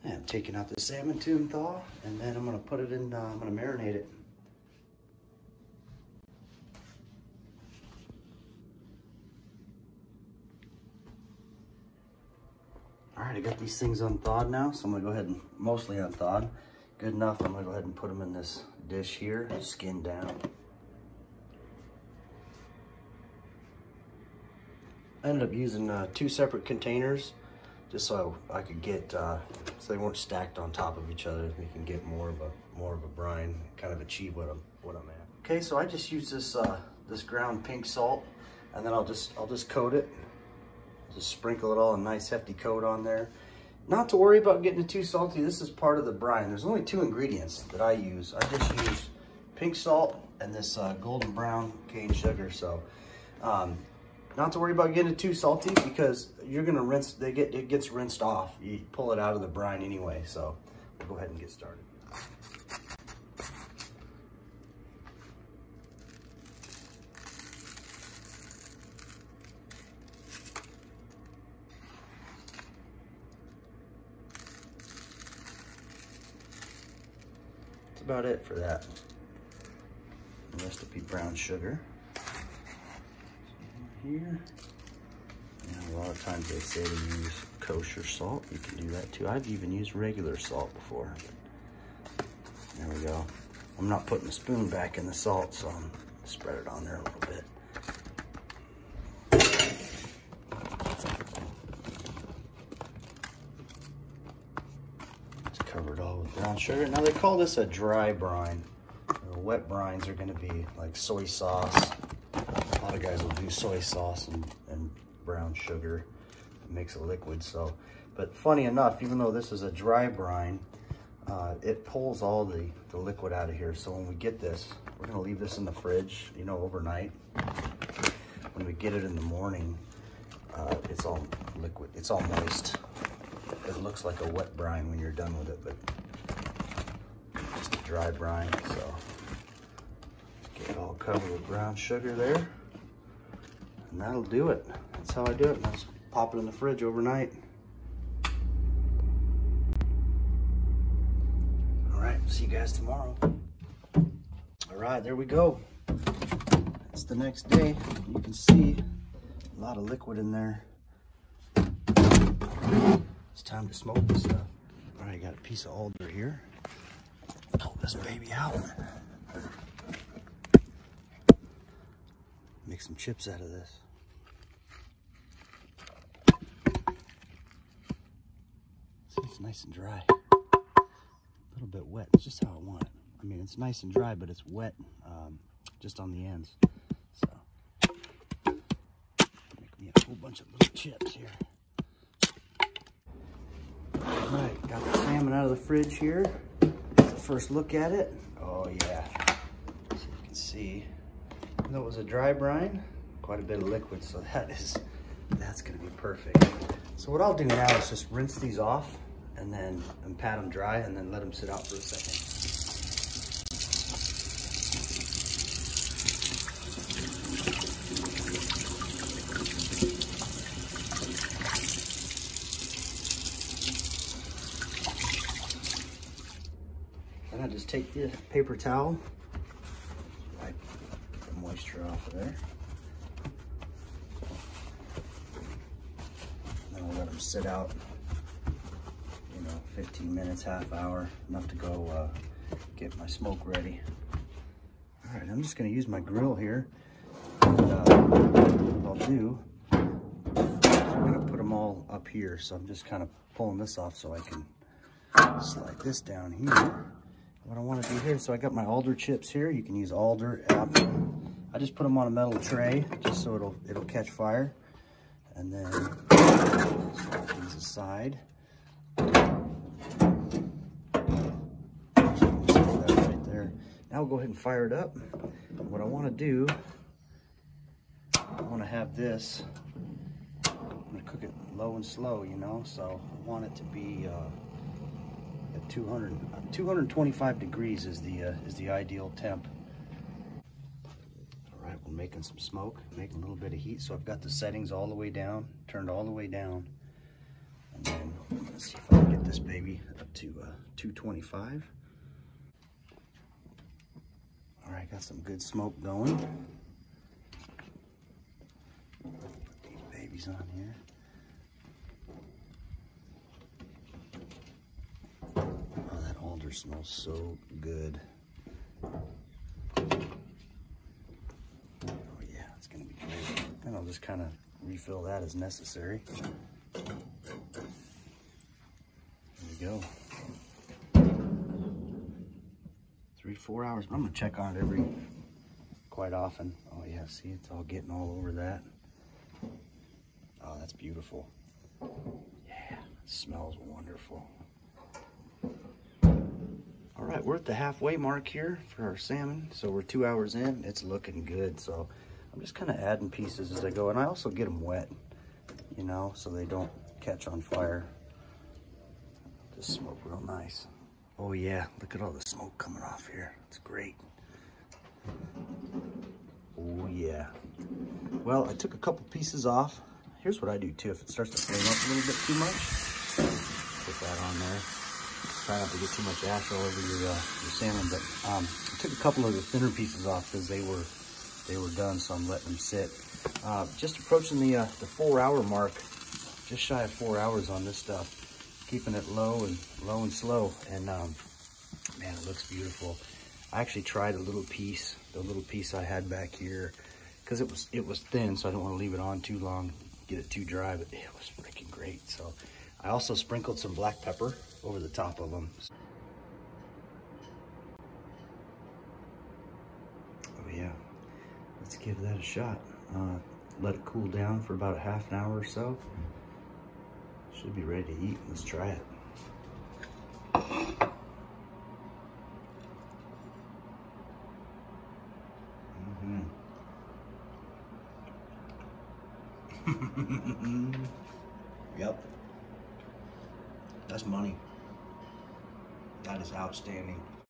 And I'm taking out the salmon tuna thaw, and then I'm gonna put it in, I'm gonna marinate it. All right, I got these things unthawed now, so I'm gonna go ahead and, mostly unthawed. Good enough, I'm gonna go ahead and put them in this dish here, skin down. I ended up using 2 separate containers just so I could get, so they weren't stacked on top of each other. You can get more of a brine, kind of achieve what I'm at. Okay, so I just use this this ground pink salt, and then I'll just coat it. Just sprinkle it all a nice hefty coat on there. Not to worry about getting it too salty. This is part of the brine. There's only 2 ingredients that I use. I just use pink salt and this golden brown cane sugar. So not to worry about getting it too salty, because you're gonna rinse, it gets rinsed off. You pull it out of the brine anyway. So we'll go ahead and get started. That's about it for that. Recipe brown sugar. Here. And a lot of times they say to use kosher salt. You can do that too. I've even used regular salt before. There we go. I'm not putting the spoon back in the salt, so I'm gonna spread it on there a little bit. Just cover it all with brown sugar. Now they call this a dry brine. The wet brines are going to be like soy sauce. A lot of guys will do soy sauce and brown sugar. It makes a liquid. So, but funny enough, even though this is a dry brine, it pulls all the liquid out of here. So when we get this, we're going to leave this in the fridge, you know, overnight. When we get it in the morning, it's all liquid. It's all moist. It looks like a wet brine when you're done with it, but just a dry brine. So get it all covered with brown sugar there, and that'll do it. That's how I do it. And I'll just pop it in the fridge overnight. All right, see you guys tomorrow. All right, there we go. It's the next day. You can see a lot of liquid in there. It's time to smoke this stuff. All right, got a piece of alder here. Pull this baby out. Make some chips out of this. See, it's nice and dry. A little bit wet. It's just how I want it. I mean, it's nice and dry, but it's wet just on the ends. So, make me a whole bunch of little chips here. All right, got the salmon out of the fridge here. First look at it. Oh yeah. So you can see, even though it was a dry brine, quite a bit of liquid, so that's gonna be perfect. So what I'll do now is just rinse these off and pat them dry and then let them sit out for a second. Then I just take the paper towel, wipe the moisture off of there. Then I'll let them sit out, 15 minutes, half hour, enough to go get my smoke ready. All right, I'm just gonna use my grill here. And, what I'll do is I'm gonna put them all up here. So I'm just kind of pulling this off so I can slide this down here. What I want to do here, so I got my alder chips here. You can use alder, apple. I just put them on a metal tray just so it'll catch fire. And then slide these aside. That right there. Now we'll go ahead and fire it up. And what I want to do, I want to have this. I'm going to cook it low and slow, so I want it to be at 225 degrees is the ideal temp. All right, we're making some smoke, making a little bit of heat. So I've got the settings all the way down, turned all the way down. And then let's see if I can get this baby maybe up to 225. All right, got some good smoke going. Put these babies on here. Oh, that alder smells so good. Oh yeah, it's gonna be great. And I'll just kind of refill that as necessary. There we go. 3-4 hours. I'm gonna check on it quite often. Oh yeah, see, it's all getting all over that. Oh, that's beautiful. Yeah, it smells wonderful. All right, we're at the halfway mark here for our salmon. So we're 2 hours in. It's looking good. So I'm just kind of adding pieces as I go. And I also get them wet, you know, so they don't catch on fire. Just smoke real nice. Oh yeah, look at all the smoke coming off here. It's great. Oh yeah. Well, I took a couple pieces off. Here's what I do too. If it starts to flame up a little bit too much, put that on there. Try not to get too much ash all over your salmon. But I took a couple of the thinner pieces off because they were done, so I'm letting them sit. Just approaching the 4 hour mark, just shy of 4 hours on this stuff. Keeping it low and slow, and man, it looks beautiful. I actually tried the little piece I had back here, because it was thin, so I don't want to leave it on too long, get it too dry, but it was freaking great. So I also sprinkled some black pepper over the top of them. Oh yeah, let's give that a shot. Let it cool down for about a half an hour or so. Should be ready to eat. Let's try it. Yep. That's money. That is outstanding.